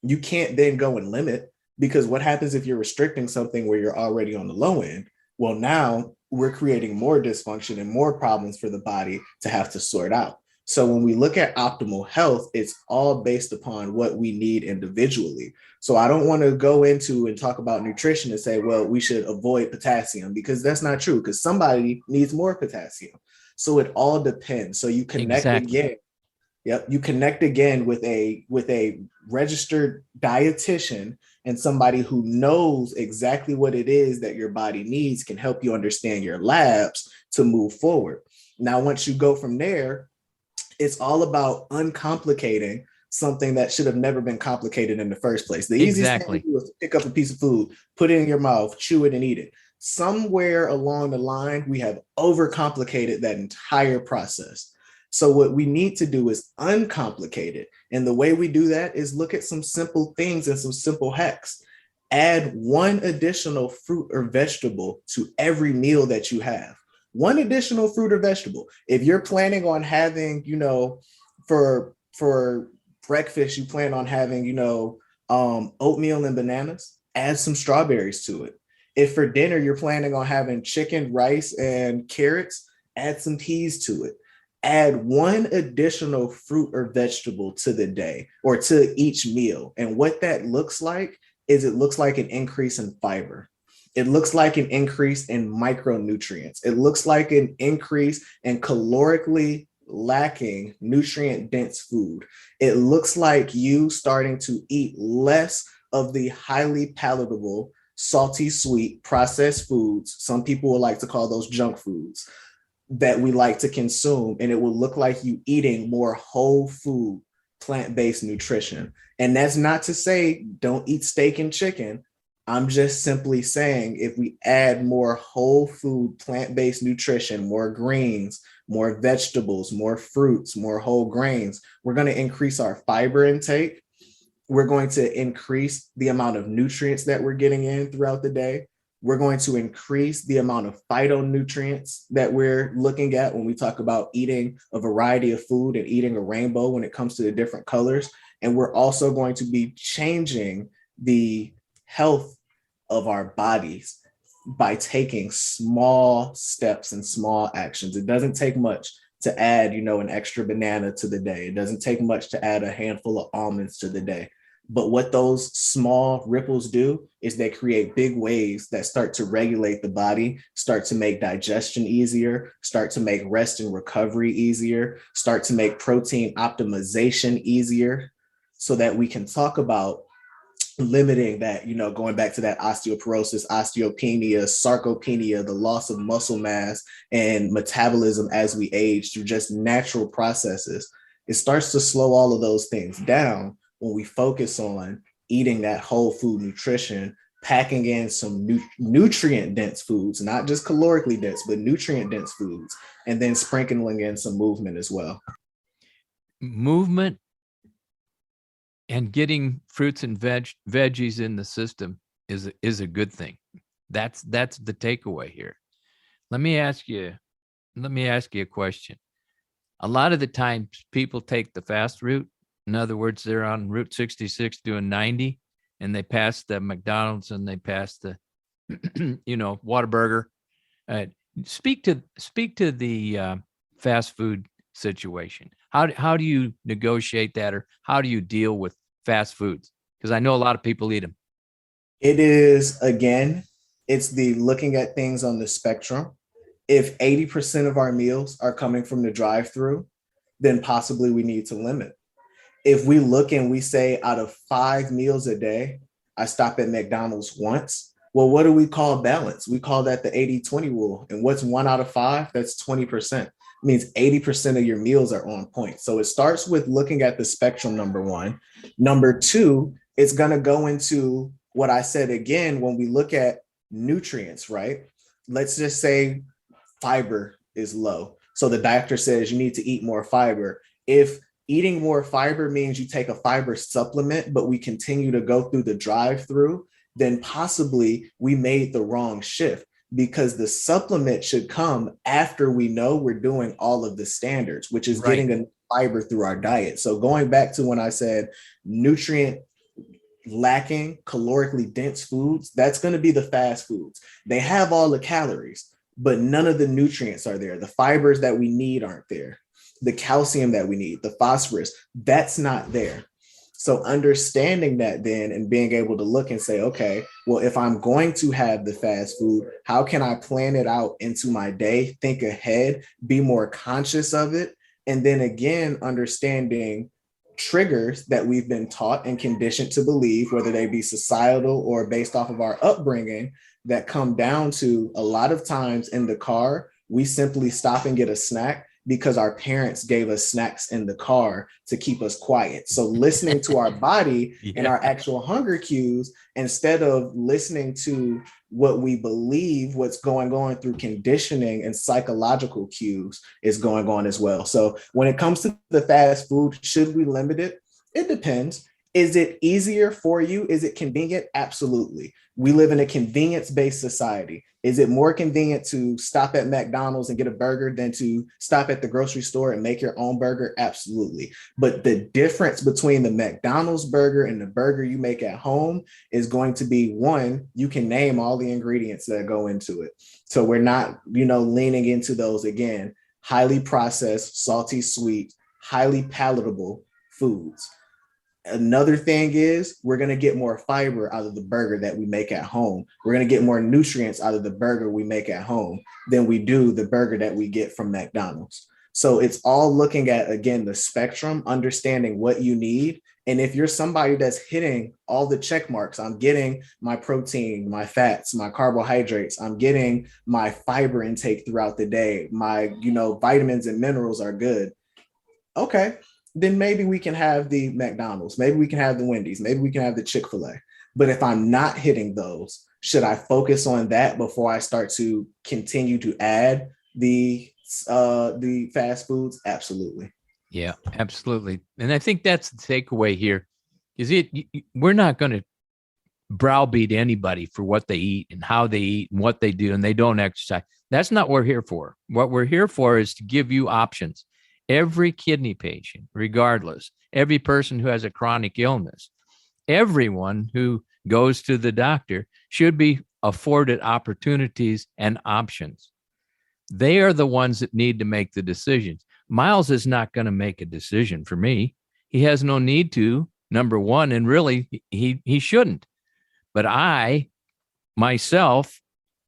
you can't then go and limit, because what happens if you're restricting something where you're already on the low end? Well, now we're creating more dysfunction and more problems for the body to have to sort out. So when we look at optimal health, it's all based upon what we need individually. So I don't want to go into and talk about nutrition and say, well, we should avoid potassium, because that's not true, because somebody needs more potassium. So it all depends. So you connect again. Yep, you connect again with a registered dietitian, and somebody who knows exactly what it is that your body needs can help you understand your labs to move forward. Now, once you go from there, it's all about uncomplicating something that should have never been complicated in the first place. The easiest thing to do is to pick up a piece of food, put it in your mouth, chew it, and eat it. Somewhere along the line, we have overcomplicated that entire process. So what we need to do is uncomplicate it. And the way we do that is look at some simple things and some simple hacks. Add one additional fruit or vegetable to every meal that you have. One additional fruit or vegetable. If you're planning on having, for breakfast, you plan on having, oatmeal and bananas, add some strawberries to it. If for dinner you're planning on having chicken, rice, and carrots, add some peas to it. Add one additional fruit or vegetable to the day or to each meal. And what that looks like is it looks like an increase in fiber. It looks like an increase in micronutrients. It looks like an increase in calorically lacking nutrient dense food. It looks like you starting to eat less of the highly palatable, salty, sweet, processed foods. Some people would like to call those junk foods that we like to consume. And it will look like you eating more whole food, plant-based nutrition. And that's not to say don't eat steak and chicken. I'm just simply saying if we add more whole food, plant-based nutrition, more greens, more vegetables, more fruits, more whole grains, we're going to increase our fiber intake. We're going to increase the amount of nutrients that we're getting in throughout the day. We're going to increase the amount of phytonutrients that we're looking at when we talk about eating a variety of food and eating a rainbow when it comes to the different colors. And we're also going to be changing the health of our bodies by taking small steps and small actions. It doesn't take much to add, an extra banana to the day. It doesn't take much to add a handful of almonds to the day. But what those small ripples do is they create big waves that start to regulate the body, start to make digestion easier, start to make rest and recovery easier, start to make protein optimization easier, so that we can talk about limiting that, going back to that osteoporosis, osteopenia, sarcopenia, the loss of muscle mass and metabolism as we age through just natural processes. It starts to slow all of those things down when we focus on eating that whole food nutrition, packing in some nutrient dense foods, not just calorically dense, but nutrient dense foods, and then sprinkling in some movement as well. Movement and getting fruits and veggies in the system is a good thing. That's the takeaway here. Let me ask you a question. A lot of the times people take the fast route. In other words, they're on Route 66 doing 90 and they pass the McDonald's and they pass the Whataburger. Uh, speak to the fast food situation. How do you negotiate that, or how do you deal with fast foods? Because I know a lot of people eat them. It is, again, it's the looking at things on the spectrum. If 80% of our meals are coming from the drive through, then possibly we need to limit. If we look and we say out of 5 meals a day, I stop at McDonald's once. Well, what do we call balance? We call that the 80-20 rule. And what's 1 out of 5? That's 20%. It means 80% of your meals are on point. So it starts with looking at the spectrum, number one. Number two, it's going to go into what I said again when we look at nutrients, right? Let's just say fiber is low. So the doctor says you need to eat more fiber. If eating more fiber means you take a fiber supplement, but we continue to go through the drive through, then possibly we made the wrong shift, because the supplement should come after we know we're doing all of the standards, which is getting a fiber through our diet. So going back to when I said nutrient lacking, calorically dense foods, that's going to be the fast foods. They have all the calories, but none of the nutrients are there. The fibers that we need aren't there. The calcium that we need, the phosphorus, that's not there. So understanding that then and being able to look and say, okay, well, if I'm going to have the fast food, how can I plan it out into my day, think ahead, be more conscious of it? And then again, understanding triggers that we've been taught and conditioned to believe, whether they be societal or based off of our upbringing, that come down to a lot of times in the car, we simply stop and get a snack because our parents gave us snacks in the car to keep us quiet. So listening to our body and our actual hunger cues, instead of listening to what we believe, what's going on through conditioning and psychological cues is going on as well. So when it comes to the fast food, should we limit it? It depends. Is it easier for you? Is it convenient? Absolutely. We live in a convenience-based society. Is it more convenient to stop at McDonald's and get a burger than to stop at the grocery store and make your own burger? Absolutely. But the difference between the McDonald's burger and the burger you make at home is going to be, one, you can name all the ingredients that go into it. So we're not, leaning into those, again, highly processed, salty, sweet, highly palatable foods. Another thing is we're going to get more fiber out of the burger that we make at home. We're going to get more nutrients out of the burger we make at home than we do the burger that we get from McDonald's. So it's all looking at, again, the spectrum, understanding what you need. And if you're somebody that's hitting all the check marks, I'm getting my protein, my fats, my carbohydrates, I'm getting my fiber intake throughout the day, my, vitamins and minerals are good. Okay, then maybe we can have the McDonald's, maybe we can have the Wendy's, maybe we can have the Chick-fil-A. But if I'm not hitting those, should I focus on that before I start to continue to add the fast foods? Absolutely. Yeah, absolutely. And I think that's the takeaway here. We're not going to browbeat anybody for what they eat and how they eat and what they do, and they don't exercise. That's not what we're here for. What we're here for is to give you options. Every kidney patient, regardless, every person who has a chronic illness, everyone who goes to the doctor should be afforded opportunities and options. They are the ones that need to make the decisions. Myles is not going to make a decision for me. He has no need to, number one, and really he shouldn't. But myself,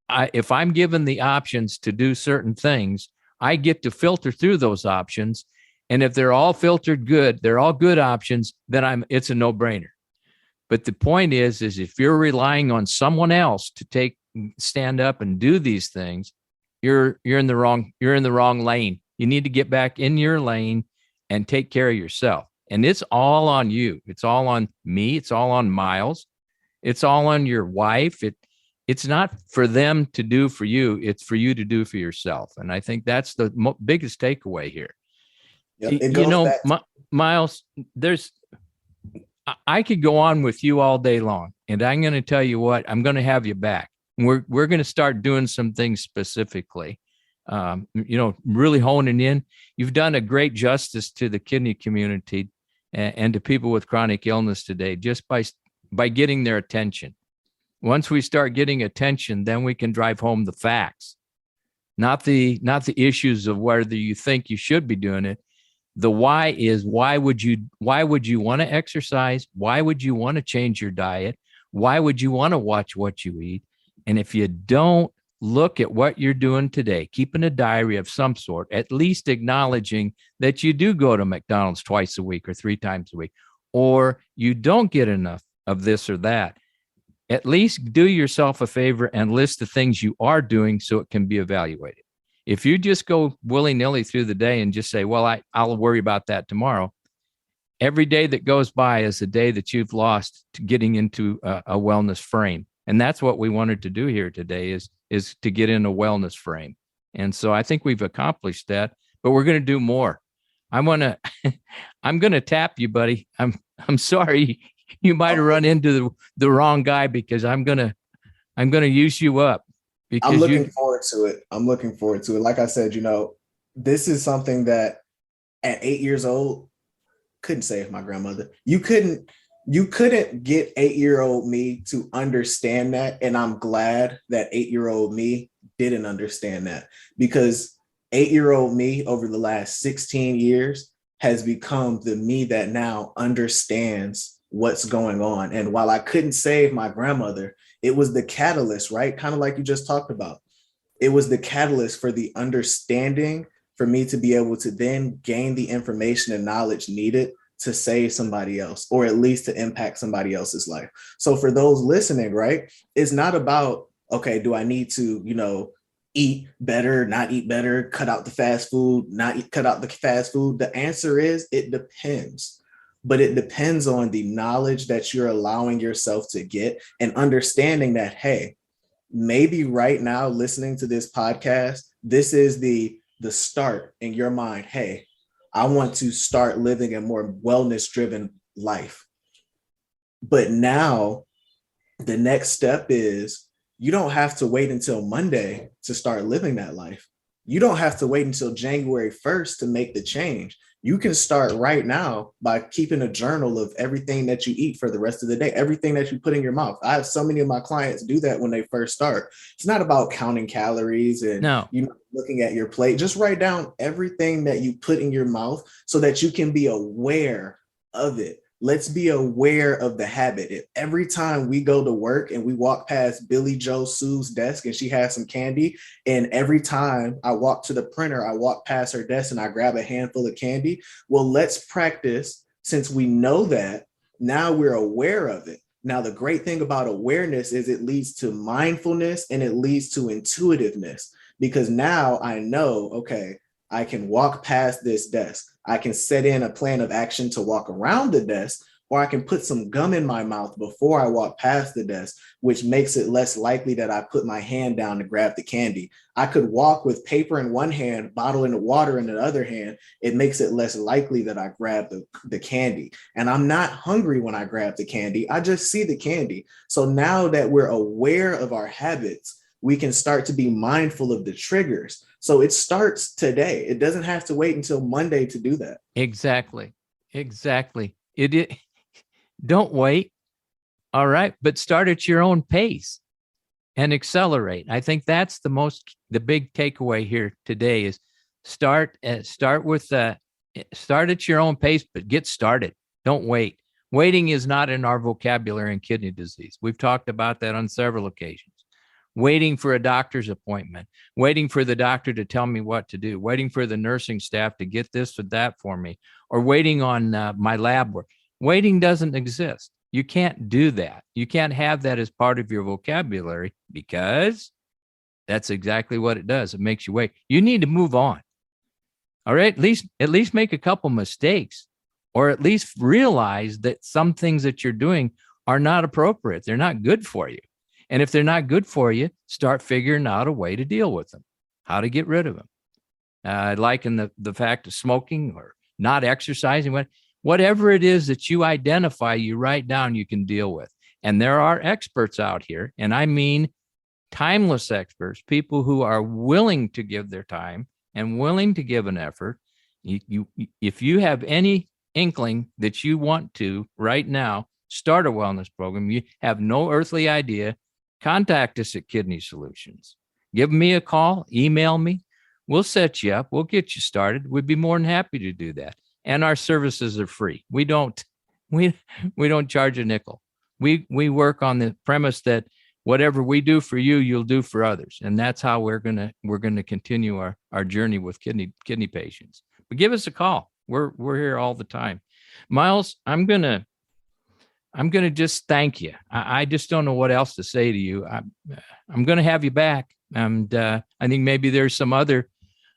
if I'm given the options to do certain things, I get to filter through those options. And if they're all filtered good, they're all good options, then it's a no-brainer. But the point is if you're relying on someone else to stand up and do these things, you're in the wrong lane. You need to get back in your lane and take care of yourself. And it's all on you. It's all on me. It's all on Myles. It's all on your wife. It's not for them to do for you. It's for you to do for yourself. And I think that's the biggest takeaway here. Yep, Myles, I could go on with you all day long, and I'm going to tell you what, I'm going to have you back. We're going to start doing some things specifically, really honing in. You've done a great justice to the kidney community and to people with chronic illness today, just by getting their attention. Once we start getting attention, then we can drive home the facts, not the issues of whether you think you should be doing it. The why is, why would you want to exercise? Why would you want to change your diet? Why would you want to watch what you eat? And if you don't look at what you're doing today, keeping a diary of some sort, at least acknowledging that you do go to McDonald's twice a week or 3 times a week, or you don't get enough of this or that, at least do yourself a favor and list the things you are doing so it can be evaluated. If you just go willy-nilly through the day and just say, well, I'll worry about that tomorrow, every day that goes by is a day that you've lost to getting into a wellness frame. And that's what we wanted to do here today is to get in a wellness frame. And so I think we've accomplished that, but we're going to do more. I'm going to tap you, buddy. I'm sorry. You might have run into the wrong guy, because I'm going to use you up. I'm looking forward to it. I'm looking forward to it. Like I said, this is something that at 8 years old, couldn't save my grandmother. You couldn't get 8-year-old me to understand that. And I'm glad that 8-year-old me didn't understand that, because 8-year-old me over the last 16 years has become the me that now understands what's going on. And while I couldn't save my grandmother, it was the catalyst, right? Kind of like you just talked about. It was the catalyst for the understanding for me to be able to then gain the information and knowledge needed to save somebody else, or at least to impact somebody else's life. So for those listening, right, it's not about, okay, do I need to, eat better, not eat better, cut out the fast food, cut out the fast food? The answer is it depends. But it depends on the knowledge that you're allowing yourself to get, and understanding that, hey, maybe right now listening to this podcast, this is the start in your mind. Hey, I want to start living a more wellness-driven life. But now the next step is, you don't have to wait until Monday to start living that life. You don't have to wait until January 1st to make the change. You can start right now by keeping a journal of everything that you eat for the rest of the day, everything that you put in your mouth. I have so many of my clients do that when they first start. It's not about counting calories and looking at your plate. Just write down everything that you put in your mouth so that you can be aware of it. Let's be aware of the habit. If every time we go to work and we walk past Billy Joe Sue's desk and she has some candy, and every time I walk to the printer, I walk past her desk and I grab a handful of candy. Well, let's practice. Since we know that, now we're aware of it. Now, the great thing about awareness is it leads to mindfulness and it leads to intuitiveness, because now I know, okay, I can walk past this desk. I can set in a plan of action to walk around the desk, or I can put some gum in my mouth before I walk past the desk, which makes it less likely that I put my hand down to grab the candy. I could walk with paper in one hand, bottle of water in the other hand. It makes it less likely that I grab the candy. And I'm not hungry when I grab the candy. I just see the candy. So now that we're aware of our habits, we can start to be mindful of the triggers. So it starts today. It doesn't have to wait until Monday to do that. Exactly. Don't wait. All right. But start at your own pace and accelerate. I think that's the big takeaway here today is start at your own pace, but get started. Don't wait. Waiting is not in our vocabulary in kidney disease. We've talked about that on several occasions. Waiting for a doctor's appointment, waiting for the doctor to tell me what to do, waiting for the nursing staff to get this or that for me, or waiting on my lab work. Waiting doesn't exist. You can't do that. You can't have that as part of your vocabulary, because that's exactly what it does. It makes you wait. You need to move on. All right, at least make a couple mistakes, or at least realize that some things that you're doing are not appropriate. They're not good for you. And if they're not good for you, start figuring out a way to deal with them, how to get rid of them. Like in the fact of smoking or not exercising, whatever it is that you identify, you write down, you can deal with. And there are experts out here, and I mean timeless experts, people who are willing to give their time and willing to give an effort. If you have any inkling that you want to right now start a wellness program, you have no earthly idea contact us at Kidney Solutions. Give me a call, email me. We'll set you up. We'll get you started. We'd be more than happy to do that. And our services are free. We don't charge a nickel. We work on the premise that whatever we do for you, you'll do for others. And that's how we're gonna continue our journey with kidney patients. But give us a call. We're here all the time. Myles, I'm gonna just thank you. I just don't know what else to say to you. I'm gonna have you back. And I think maybe there's some other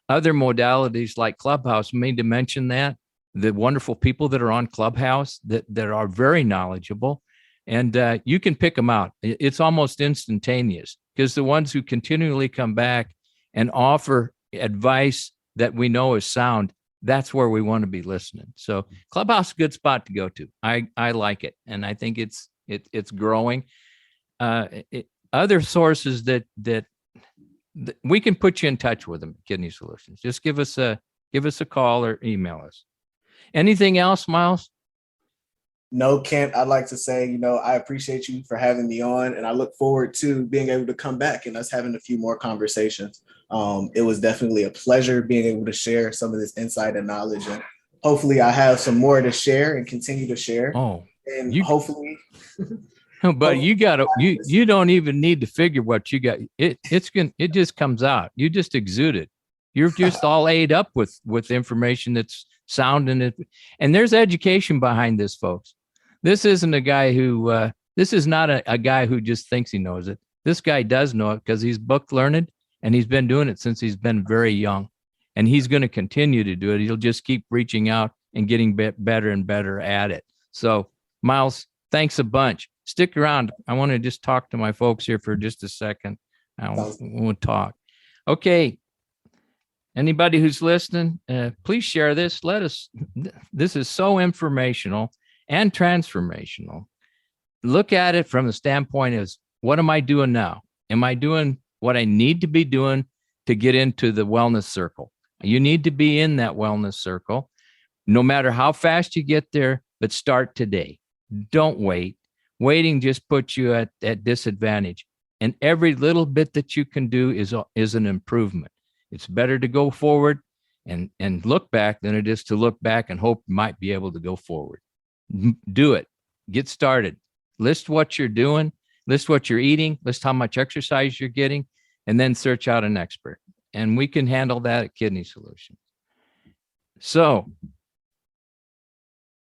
modalities like Clubhouse. I mean to mention that the wonderful people that are on Clubhouse that are very knowledgeable, and you can pick them out. It's almost instantaneous because the ones who continually come back and offer advice that we know is sound, that's where we want to be listening. So Clubhouse is a good spot to go to. I like it, and I think it's growing. Other sources that we can put you in touch with them, Kidney Solutions. Just give us a call or email us. Anything else, Myles? No, Kent, I'd like to say, I appreciate you for having me on, and I look forward to being able to come back and us having a few more conversations. It was definitely a pleasure being able to share some of this insight and knowledge, and hopefully I have some more to share and continue to share. Hopefully. But you don't even need to figure what you got. It just comes out. You just exude it. You're just all ate up with information that's sound in it. And there's education behind this, folks. This isn't a guy who, this is not a guy who just thinks he knows it. This guy does know it because he's book learned and he's been doing it since he's been very young. And he's going to continue to do it. He'll just keep reaching out and getting better and better at it. So, Myles, thanks a bunch. Stick around. I want to just talk to my folks here for just a second. We'll talk. Okay. Anybody who's listening, please share this. This is so informational and transformational. Look at it from the standpoint of, what am I doing now? Am I doing what I need to be doing to get into the wellness circle? You need to be in that wellness circle, no matter how fast you get there, but start today. Don't wait. Waiting just puts you at disadvantage. And every little bit that you can do is an improvement. It's better to go forward and look back than it is to look back and hope you might be able to go forward. Do it. Get started. List what you're doing. List what you're eating. List how much exercise you're getting, and then search out an expert. And we can handle that at Kidney Solutions. So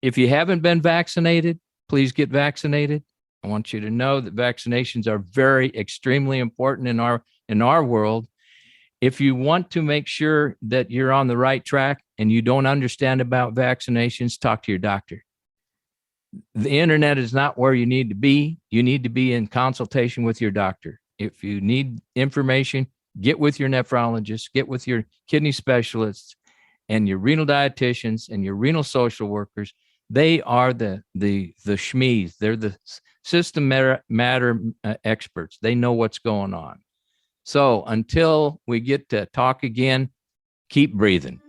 if you haven't been vaccinated, please get vaccinated. I want you to know that vaccinations are extremely important in our world. If you want to make sure that you're on the right track and you don't understand about vaccinations, talk to your doctor. The internet is not where you need to be. You need to be in consultation with your doctor. If you need information, get with your nephrologist, get with your kidney specialists and your renal dietitians and your renal social workers. They are the SMEs. They're the system matter experts. They know what's going on. So until we get to talk again, keep breathing.